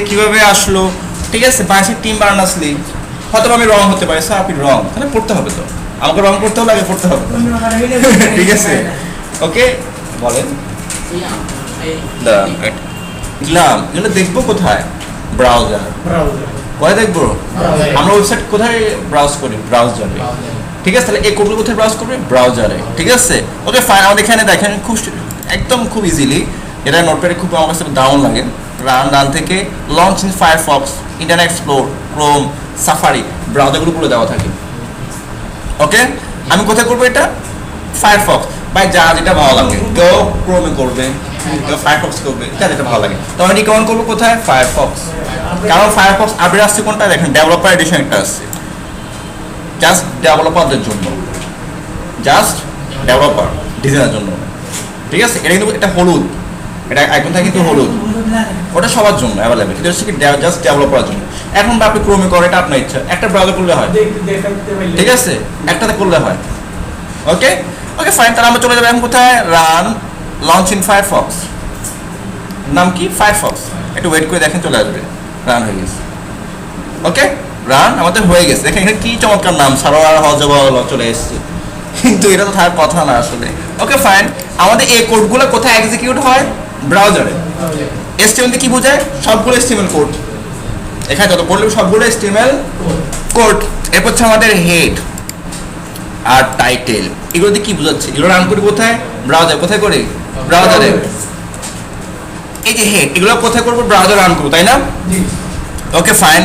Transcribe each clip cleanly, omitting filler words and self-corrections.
কিভাবে আসলো, ঠিক আছে, বাংলাদেশের টিম বার্নার্স লিগ। হয়তো আমি রং হতে পারি, স্যার আপনি রং, তাহলে পড়তে হবে তো, আমাকে রং করতে হবে, আগে পড়তে হবে। ঠিক আছে, ওকে বলেন। দিলাম, এগুলো দেখবো কোথায়? ব্রাউজার। কোথায় দেখবো? আমরা ওয়েবসাইট কোথায় ব্রাউজ করি? ব্রাউজারে। ঠিক আছে, তাহলে এই কোডগুলো কোথায় ব্রাউজ করবে? ব্রাউজারে। ঠিক আছে, ওকে ফাইন। আমাদের এখানে দেখেন একদম খুব ইজিলি, এটা নোটপ্যাডে খুব আমার কাছে দারুণ লাগে। রান থেকে launch in Firefox, Internet Explorer, Chrome, Safari, ব্রাউজারগুলো পুরো দেওয়া থাকে। ওকে, আমি কোথায় করবো এটা? ফায়ারফক্স। ভাই যা যেটা ভালো লাগে, কেউ ক্রোমে করবে, কেউ ফায়ারফক্স করবে, যা যেটা ভালো লাগে। তো আমি রিকমেন্ড করবো কোথায়? ফায়ারফক্স। কারণ ফায়ারফক্স আপডেট আসছে কোনটা দেখেন, ডেভেলপার এডিশন একটা আসছে, জাস্ট ডেভেলপারদের জন্য, জাস্ট ডেভেলপার ডিজাইনের জন্য। ঠিক আছে, এটা কিন্তু এটা হলুদ, এটা এখন থাকে কিন্তু হলুদ, ওটা সবার জন্য অ্যাভেলেবেল, এটা হচ্ছে কি জাস্ট ডেভেলপারের জন্য। এখন আপনি ক্রোমে করেন, এটা আপনার ইচ্ছা, একটা ব্রাউজার করলে হয়, ঠিক আছে, একটাতে করলে হয়। ওকে ওকে ফাইন, তাহলে আমরা চলে যাবো এখন কোথায়? Run launch in Firefox. নাম কি? ফায়ারফক্স। একটু ওয়েট করে দেখেন, চলে আসবে। রান হয়ে গেছে। ওকে, রান আমাদের হয়ে গেছে। দেখেন এখানে কি চমৎকার নাম, সারোয়ার হজবা চলে এসছে, কিন্তু এটা তো থাকার কথা না আসলে। ওকে ফাইন, আমাদের এই কোডগুলো কোথায় এক্সিকিউট হয়? ব্রাউজারে। HTML কি বোঝায়? সবগুলো HTML কোড, এখানে যত পড়লে সবগুলো HTML কোড। এরপর হচ্ছে আমাদের হেড আর টাইটেল, এগুলো দিয়ে কি বোঝাচ্ছে? এগুলো রান করি কোথায়? ব্রাউজার। কোথায় করি? ব্রাউজারে। এই যে হেড, এগুলো কোথায় করবো? ব্রাউজার রান করবো, তাই না? ওকে ফাইন,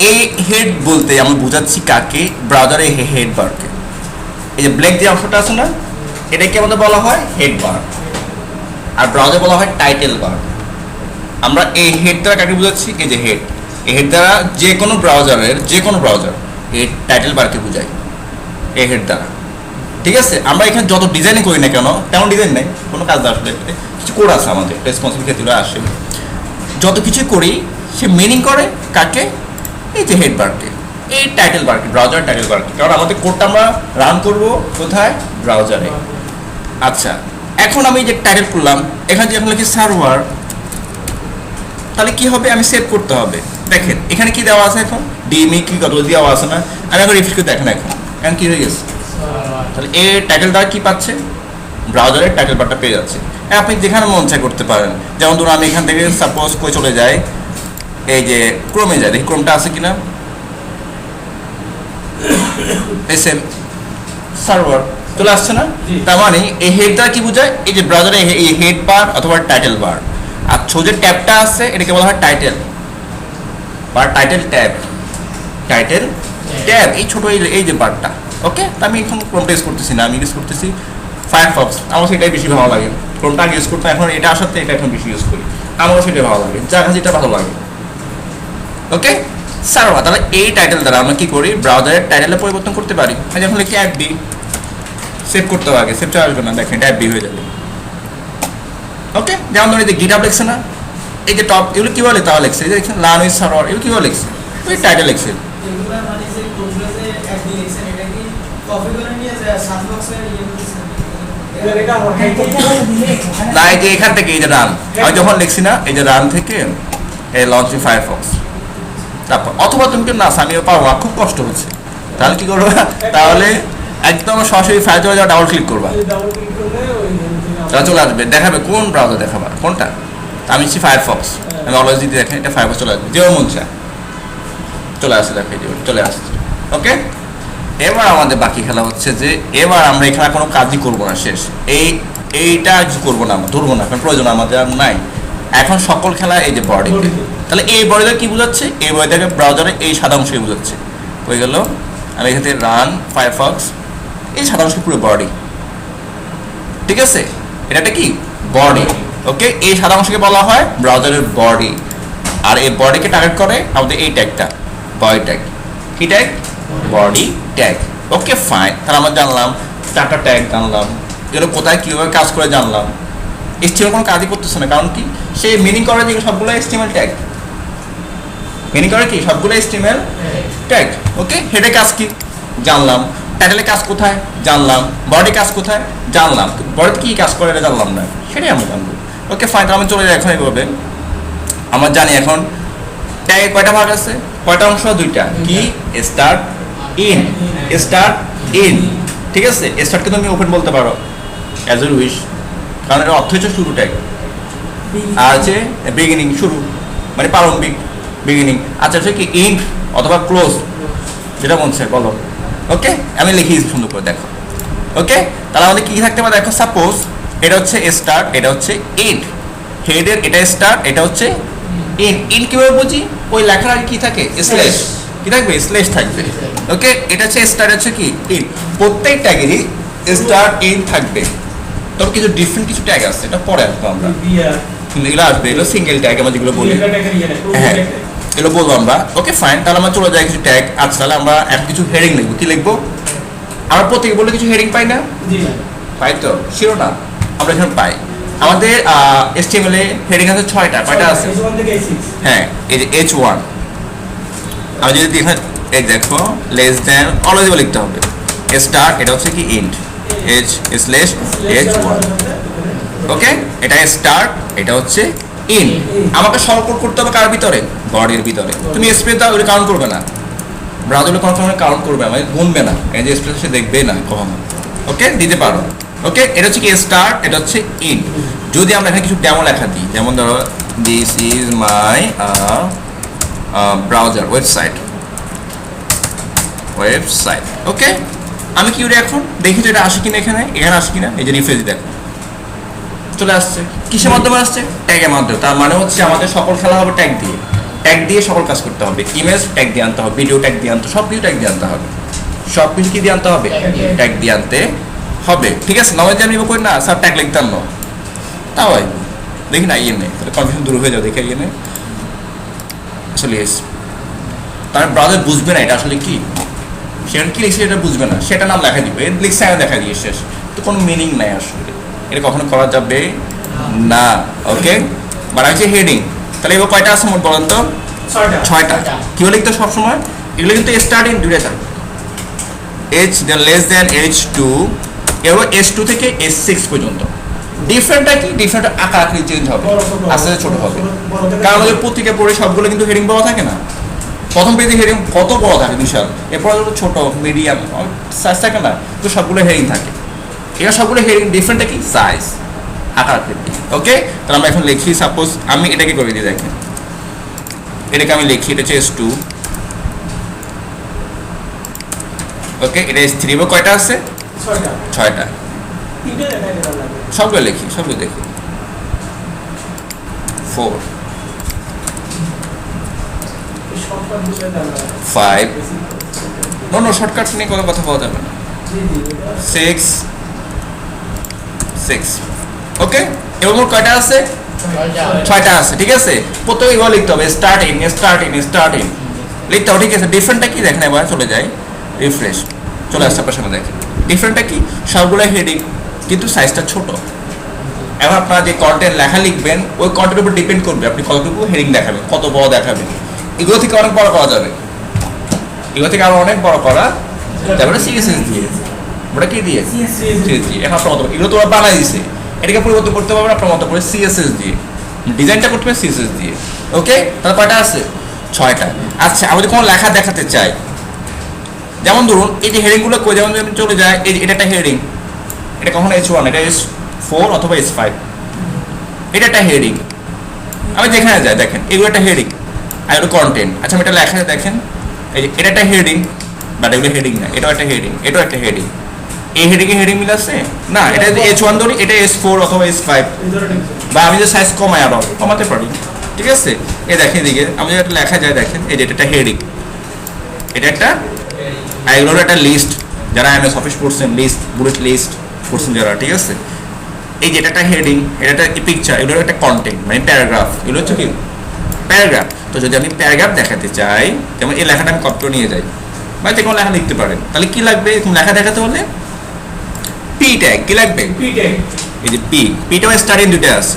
এই হেড বলতে আমি বোঝাচ্ছি কাকে? ব্রাউজারে হেড বারকে। এই যে ব্ল্যাক যে অংশটা আছে না, এটাকে আমাদের বলা হয় হেড বার, আর ব্রাউজার বলা হয় টাইটেল বার। আমরা এই হেড দ্বারা কাকে বোঝাচ্ছি? এই যে হেড, এই হেড দ্বারা যে কোনো ব্রাউজারের, যে কোনো ব্রাউজার এই টাইটেল বারকে বোঝায় এই হেড দ্বারা। ঠিক আছে, আমরা এখানে যত ডিজাইন করি না কেন, তেমন ডিজাইন নেই, কোনো কাজ আসলে কিছু কোড আছে আমাদের, রেসপন্সিবল ক্ষেত্রে আসে, যত কিছু করি সে মিনিং করে কাকে? এই যে হেড বারকে, এই টাইটেল বারকে, ব্রাউজার টাইটেল বারকে। কারণ আমাদের কোডটা আমরা রান করব কোথায়? ব্রাউজারে। আচ্ছা, এখন আমি যে টাইটেল করলাম, এখানে যে এখন লিখি সার্ভার, তাহলে কি হবে? আমি সেভ করতে হবে। দেখেন এখানে কি দেওয়া আছে, এখন ডিএমই কি কত দেওয়া আছে না, আমি এখন রিফ্রেশ করে দেখেন, এখন কি হয়ে গেছে? তাহলে এই টাইটেলটা কি পাচ্ছে? ব্রাউজারের টাইটেল বারটা পেয়ে যাচ্ছে। আপনি যেখানে মন চাই করতে পারেন, যেমন ধরুন আমি এখান থেকে সাপোজ কই চলে যাই, এই যে ক্রোমে যায়, দেখি ক্রোমটা আছে কিনা, এসএম সার্ভার চলে আসছে না? তার মানে এই হেডটা কি বোঝায়? এই যে ব্রাউজারে এই হেড বার অথবা টাইটেল বার, আর যে ট্যাবটা আছে এটাকে বলা হয় টাইটেল বা টাইটেল ট্যাব, টাইটেল ট্যাব, এই ছোট এই যে বারটা। ওকে, আমি এখন ক্রোমটা ইউজ করতেছি না, আমি ইউজ করতেছি ফায়ারফক্স। আমার সেটাই বেশি ভালো লাগে, ক্রোমটা আগে ইউজ করতাম, এখন এটা আসাতে এটা এখন বেশি ইউজ করি, আমারও সেটাই ভালো লাগে, যার কাছে এটা ভালো লাগে। ওকে সার্ভার, তাহলে এই টাইটেল দ্বারা আমরা কি করি? ব্রাউজারের টাইটেলে পরিবর্তন করতে পারি। যখন লিখি অ্যাপ বি, সেভ করতে হবে, আগে সেভটা আসবে না, দেখেন এটা অ্যাপ বি হয়ে যাবে। ওকে, যেমন ধরুন এই যে গিটহাব লিখছে না, এই যে টপ, এগুলো কীভাবে তাহলে লিখছে? এই যে দেখছেন লার্ন উইথ সার্ভার, এগুলো কীভাবে লিখছে? ওই টাইটেল লিখছে। না, এই যে এখান থেকে এই যে রান, আমি যখন লিখছি না, এই যে রান থেকে এই লঞ্চ ইন ফায়ারফক্স, তারপর অথবা তুমি না আমিও পারবো না, খুব কষ্ট হচ্ছে, তাহলে কি করবো? তাহলে একদম সরাসরি ফাইল চলে যাওয়া, ডাবল ক্লিক করবা, তাহলে চলে আসবে, দেখাবে কোন ব্রাউজার দেখাবা, কোনটা। আমি হচ্ছি ফায়ারফক্স, আমি অলওয়েজ যদি দেখেন এটা ফায়ারফক্স চলে আসবে, যেও মন চায় চলে আসছে, দেখে চলে আসছে। ওকে, এবার আমাদের বাকি খেলা হচ্ছে যে এবার আমরা এখানে কোনো কাজই করবো না, শেষ। এইটা করবো না, ধরবো না, কারণ প্রয়োজন আমাদের আর নাই। এখন সকল খেলা এই যে বডিতে, তাহলে এই বডিটা কি বোঝাচ্ছে? এই বডিটাকে ব্রাউজারে এই সাদা অংশকে বোঝাচ্ছে। হয়ে গেল, আমি এখান থেকে রান ফায়ারফক্স, এই সাদা অংশ পুরো বডি। ঠিক আছে, এটা কি? বডি। ওকে, এই সাদা অংশকে বলা হয় ব্রাউজারের বডি, আর এই বডিকে টার্গেট করে আমাদের এই ট্যাগটা, বডি ট্যাগ। কি tag? Body tag. Okay fine, তাহলে আমরা জানলাম চারটা ট্যাগ জানলাম, যেগুলো কোথায় কীভাবে কাজ করে জানলাম। HTML কোনো কাজই করতেছে না, কারণ কি? সে মিনিং করে যে সবগুলো HTML ট্যাগ, মিনিং করে কি? সবগুলো HTML ট্যাগ। ওকে, হেডে কাজ কি জানলাম, টাইটেলে কাজ কোথায় জানলাম, বডি কাজ কোথায় জানলাম, বডিতে কি কাজ করে এটা জানলাম না, সেটাই আমরা জানবো। ওকে ফাইন, আমি চলে যাই এখন এইভাবে। আমরা জানি এখন ট্যাগে কয়টা ভাগ আছে, কয়টা অংশ, দুইটা। কি? স্টার্ট ইন, স্টার্ট ইন, ঠিক আছে। স্টার্টকে তুমি ওপেন বলতে পারো অ্যাজ ইউ উইশ, কারণ এর অর্থ হচ্ছে শুরু ট্যাগ, আর আছে বিগিনিং, শুরু মানে প্রারম্ভিক, বিগিনিং। আচ্ছা হচ্ছে কি ইন্ড অথবা ক্লোজ, যেটা মন চায় বলো। ওকে, আমি লিখি সুন্দর করে দেখো। ওকে, তাহলে আমাদের কি থাকতে পারে দেখো, সাপোজ এটা হচ্ছে স্টার্ট, এটা হচ্ছে ইন্ড, হেডের এটা স্টার্ট, এটা হচ্ছে ইন। ইন কিভাবে বুঝি? ওই লেখার আগে কি থাকে? স্ল্যাশ, কি থাকবে? স্ল্যাশ থাকবে। ওকে, এটা হচ্ছে স্টার্ট, হচ্ছে কি ইন। প্রত্যেক ট্যাগেরই স্টার্ট ইন থাকবে, তবে কিছু ডিফারেন্ট কিছু ট্যাগ আছে, এটা পরে আসবো আমরা, এগুলো আসবে, এগুলো সিঙ্গেল ট্যাগ আমরা যেগুলো বলি, হ্যাঁ এগুলো বলবো আমরা। ওকে ফাইন, তাহলে আমরা চলে যাই কিছু ট্যাগ। আচ্ছা তাহলে আমরা এখন কিছু হেডিং লিখবো। কি লিখবো? আমরা প্রত্যেকে বললে কিছু হেডিং পাই না? পাই তো, শিরোনাম আমরা এখানে পাই। আমাদের HTML এ হেডিং আছে 6টা। কয়টা আছে? হ্যাঁ, এই যে H1, আমি যদি এখানে এই দেখো লেস দ্যান অলওয়েজ লিখতে হবে। স্টার্ট এটা হচ্ছে কি ইন্ড, H/H1। ওকে, এটা স্টার্ট, এটা হচ্ছে ইন। আমাকে সরল করতে হবে কার ভিতরে? বডির ভিতরে। তুমি স্পেস দাও, ওটা কাউন্ট করবে না, ব্রাউজারে কনফার্মে কাউন্ট করবে, আমি গুনবে না, এই যে স্পেস সে দেখবে না কখনো। ওকে, দিতে পারো। ওকে, এটা হচ্ছে কি স্টার্ট, এটা হচ্ছে ইন। যদি আমরা এখানে কিছু ডেমো লেখা দিই, যেমন ধরো this is my browser website, okay, আমি কি করি এখন দেখি তো এটা আসে কিনা, এখানে আসে কিনা। এই যে রিফ্রেশ দেখো চলে আসছে। কিসের মাধ্যমে আসছে? ট্যাগের মাধ্যমে। তার মানে হচ্ছে আমাদের সকল খেলা হবে ট্যাগ দিয়ে, ট্যাগ দিয়ে সকল কাজ করতে হবে। ইমেজ ট্যাগ দিয়ে আনতে হবে, ভিডিও ট্যাগ দিয়ে আনতে, সব কিছু ট্যাগ দিয়ে আনতে হবে, সব কিছু কি দিয়ে আনতে হবে? ট্যাগ দিয়ে আনতে হবে, ঠিক আছে। নয় যে আমি করি না স্যার ট্যাগ লিখতাম না, তা হয় দেখি না, ইয়ে নেই, তাহলে কনফিউশন দূর হয়ে যাবে, দেখে ইয়ে নেই আসলে এস। তার ব্রাউজার বুঝবে না এটা আসলে কি, সেটা কি লিখছে এটা বুঝবে না, সেটা নাম লেখা দিবে, লিখছে আমি দেখা দিয়ে শেষ, তো কোনো মিনিং নাই আসলে, এটা কখনো করা যাবে না। ওকে, বাড়াইছে হেডিং। তাহলে এবার কয়টা আছে মোট বলেন তো? 6টা। কেউ লিখতে সবসময় এগুলো কিন্তু স্টার্ট ইন দুইটা থাকবে, H লেস দেন H2, এবার H2 থেকে H6 পর্যন্ত। ডিফারেন্টটা কি? ডিফারেন্ট আকার আকৃতি চেঞ্জ হবে, আস্তে আস্তে ছোট হবে, কারণ আমাদের পত্রিকা পড়ে সবগুলো কিন্তু হেডিং বড় থাকে না। প্রথম পেজে হেডিং কত বড় থাকে বিশাল, এরপর ছোট মিডিয়াম সাইজ থাকে না, তো সবগুলো হেডিং থাকে। এরা সবগুলো হেডিং, ডিফারেন্টটা কি? সাইজ, আকার আকৃতি। ওকে, তাহলে আমরা এখন লিখি, সাপোজ আমি এটাকে করে দিই, দেখেন এটাকে আমি লিখি, এটা হচ্ছে S2। ওকে, এটা S3। এবার কয়টা আছে? 6টা। সবগুলো লিখি, সবগুলো দেখি। 4 5 নো শর্টকাট নিয়ে কোনো কথা বলা যাবে না। 6 ওকে, এবার মোট কয়টা আছে? 6টা আছে, ঠিক আছে। প্রথমে এগুলো লিখতে হবে, স্টার্ট ইন লিখতে হবে, ঠিক আছে। ডিফারেন্টটা কি দেখেন, এবার চলে যায় রিফ্রেশ, চলে আসছে আপনার সামনে, দেখেন ডিফারেন্টটা কি? সবগুলো হেডিং কিন্তু সাইজটা ছোট। এবার আপনারা যে কন্টেন্ট লেখা লিখবেন, ওই কন্টেন্টের উপর ডিপেন্ড করবে আপনি কতটুকু হেডিং দেখাবেন, কত বড় দেখাবেন। এগুলো থেকে অনেক বড় করা যাবে, এগুলো থেকে আরো অনেক বড় করা যাবে। সিএসএস দিয়ে, ওটা কি দিয়ে? সিএসএস দিয়ে। এখন আপনার মতো এগুলো তোমরা বানাই দিছে, এটাকে পরিবর্তন করতে পারবেন আপনার মতো করে সিএসএস দিয়ে, ডিজাইনটা করতে হবে সিএসএস দিয়ে। ওকে, তাহলে কয়টা আছে? 6টা। আচ্ছা, আমি যদি কোনো লেখা দেখাতে চাই, যেমন ধরুন এই যে হেডিংগুলো কই, যেমন চলে যায়, এই এটা একটা হেডিং, এটা কখনো H1, এটা S4 অথবা S5, এটা একটা হেডিং। আমি যেখানে যাই দেখেন এগুলো একটা হেডিং আর এগুলো কন্টেন্ট। আচ্ছা, আমি এটা লেখা দেখেন, এই যে এটা একটা হেডিং, বাট এগুলো হেডিং না, এটাও একটা হেডিং, এটাও একটা হেডিং। এই হেডিংয়ে হেডিং মিল আছে না? এটা যদি H1 ধরি, এটা S4 অথবা S5, বা আমি যে সাইজ কমাই আরো কমাতে পারি, ঠিক আছে। এই দেখেন এদিকে আমি যদি একটা লেখা যায়, দেখেন এই যে এটা একটা হেডিং, এটা একটা, আর এগুলোর একটা লিস্ট, যারা MS অফিস পড়ছেন, লিস্ট বুলেট লিস্ট পড়ছেন যারা, ঠিক আছে। এই যে এটা একটা হেডিং, এটা একটা পিকচার, এগুলোর একটা কন্টেন্ট মানে প্যারাগ্রাফ, এগুলো হচ্ছে কি প্যারাগ্রাফ। তো যদি আমি প্যারাগ্রাফ দেখাতে চাই, যেমন এই লেখাটা আমি কপি করে নিয়ে যাই, বা যে কোনো লেখা লিখতে পারেন, তাহলে কি লাগবে এরকম লেখা দেখাতে হলে? P tag. কি লাগবে? P tag. এই যে পিটা স্টার্ট ইন দুটো আছে,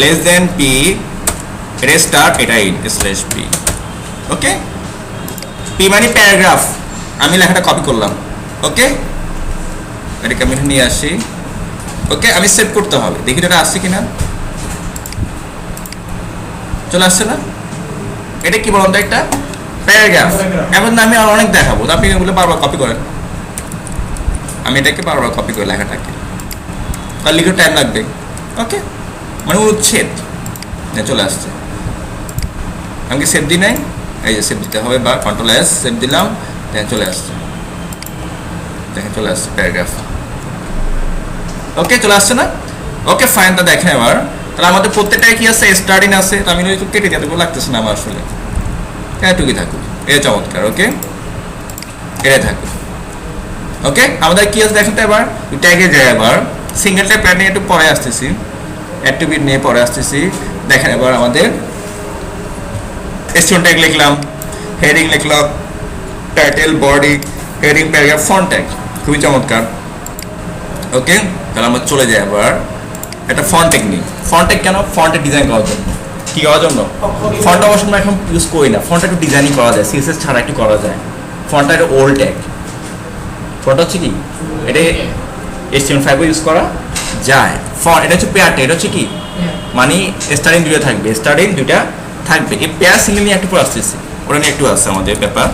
লেস দেন পি, এটা স্টার্ট, এটা in slash P. Okay, P মানে প্যারাগ্রাফ। আমি লেখাটা কপি করলাম, ওকে, এটাকে আমি নিয়ে আসি। ওকে, আমি সেভ করতে হবে, দেখি এটা আসছে কিনা। চলে আসছে না? এটা কি বলুন তো, একটা প্যারাগ্রাফ। এখন আমি আর অনেক দেখাবো, আপনি এগুলো বারবার কপি করেন। আমি এটাকে বারবার কপি করে লেখাটাকে, তার লিখে টাইম লাগবে। ওকে, মানে উচ্ছেদ চলে আসছে। আমি কি সেভ দিই নাই? এই যে সেভ দিতে হবে, বা কন্ট্রোল এস সেভ দিলাম, দেখেন চলে আসছে, দেখেন চলে আসছে প্যারাগ্রাফ। ওকে, চলে আসছে না? Okay fine. তা দেখেন এবার, তাহলে আমাদের প্রত্যেকটাই কি আছে, স্টার্টিং আছে। তো আমি একটু কেটে দিতে লাগতেছে না আমার আসলে, এটুকুই থাকুক, এটা চমৎকার। ওকে, এটাই থাকুক। ওকে, আমাদের কি আছে দেখেন তো এবার, ট্যাগে যায়। এবার সিঙ্গেল ট্যাগ প্যাড নিয়ে একটু পরে আসতেছি, অ্যাট্রিবিউট নিয়ে পরে আসতেছি। দেখেন এবার আমাদের স্টুডেন্ট ট্যাগ লিখলাম, হেডিং লিখলাম, title, body, heading, paragraph, font tag, খুবই চমৎকার। ওকে, তাহলে আমরা চলে যাই এবার একটা ফন্ট ট্যাগ নিই। ফন্ট ট্যাগ কেন? ফন্টের ডিজাইন করার জন্য। কি করার জন্য? ফন্ট অবশ্য আমরা এখন ইউজ করি না, ফন্টটা একটু ডিজাইনিং করা যায়, সিএসএস ছাড়া একটু করা যায়। ফন্টটা একটা ওল্ড ট্যাগ। ফন্ট হচ্ছে কি, এটা HTML5 ইউজ করা যায়। ফন্ট এটা হচ্ছে পেয়ার ট্যাগ, এটা হচ্ছে কি মানে স্টার্টিং দুইটা থাকবে, স্টার্টিং দুইটা থাকবে। এই পেয়ার সিঙ্গেল নিয়ে একটু পরে আসতেছি, ওটা নিয়ে একটু আসছে আমাদের ব্যাপার।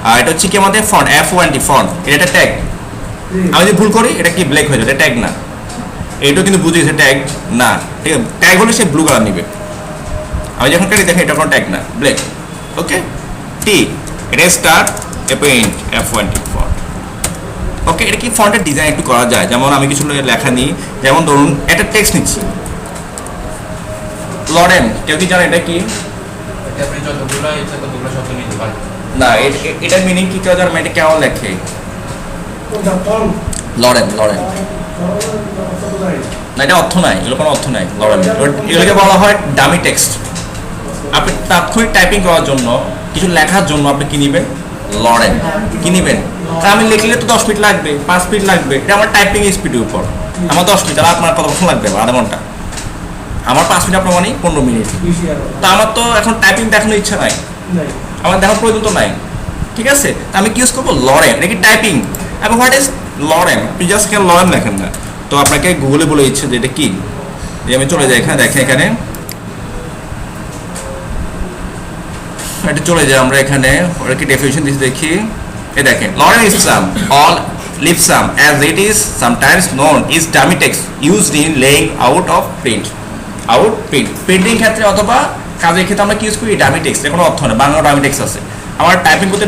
আর এটা হচ্ছে কি আমাদের ফন্ট, F1T ফন্ট, এটা একটা ট্যাগ। আমি যদি ভুল করি এটা কি ব্ল্যাক হয়ে যাবে, এটা ট্যাগ না। এটাও কিন্তু বুঝেছে ট্যাগ না, ঠিক আছে? ট্যাগ হলে সে ব্লু কালার নিবে। আমি যখন কাটি দেখেন এটা কোনো ট্যাগ না, ব্ল্যাক। ওকে, টি এটা স্টার্ট, এন্ড, F1T ফন্ট। ওকে, এটা কি ফন্টের ডিজাইন একটু করা যায়। যেমন আমি কিছু লেখা নিই, যেমন ধরুন একটা টেক্সট নিচ্ছি, লরেন, কেউ কি জানে এটা কি? না, এটার মিনিং কি কেউ জানে? এটা কেমন লেখে? লরেন, লরেন না, এটা অর্থ নাই, এগুলো কোনো অর্থ নাই। লরেন এগুলোকে বলা হয় ডামি টেক্সট। আপনি তাৎক্ষণিক টাইপিং করার জন্য, কিছু লেখার জন্য আপনি কি নিবেন? লরেন কি নিবেন? আমি লিখলে তো 10 মিনিট লাগবে, 5 মিনিট লাগবে, এটা আমার টাইপিং স্পিডের উপর। আমার 10 মিনিট, আর আপনার কতক্ষণ লাগবে? আধা ঘন্টা। আমার 5 মিনিট, আপনার মানে 15 মিনিট। তা আমার তো এখন টাইপিং দেখানোর ইচ্ছা নাই, আমার দেখার প্রয়োজন তো নাই, ঠিক আছে? তা আমি কি ইউজ করবো? লরেন। এটা কি টাইপিং? এবং হোয়াট ইজ লরেন? আপনি জাস্ট কেন লরেন লেখেন না, তো আপনাকে গুগলে বলে দিচ্ছে যে এটা কি। আমি চলে যাই এখানে, দেখেন এখানে এটা চলে যাই আমরা, এখানে ওরা কি ডেফিনিশন দিচ্ছে দেখি। এ দেখেন, lorem is some all live some as it is sometimes known is dummy text used in laying out of print. Out print, printing ক্ষেত্রে অথবা কাজের ক্ষেত্রে আমরা কি ইউজ করি? Dummy text. কোনো অর্থ নেই, বাংলা ডামি টেক্সট আছে। আমার টাইপিং করতে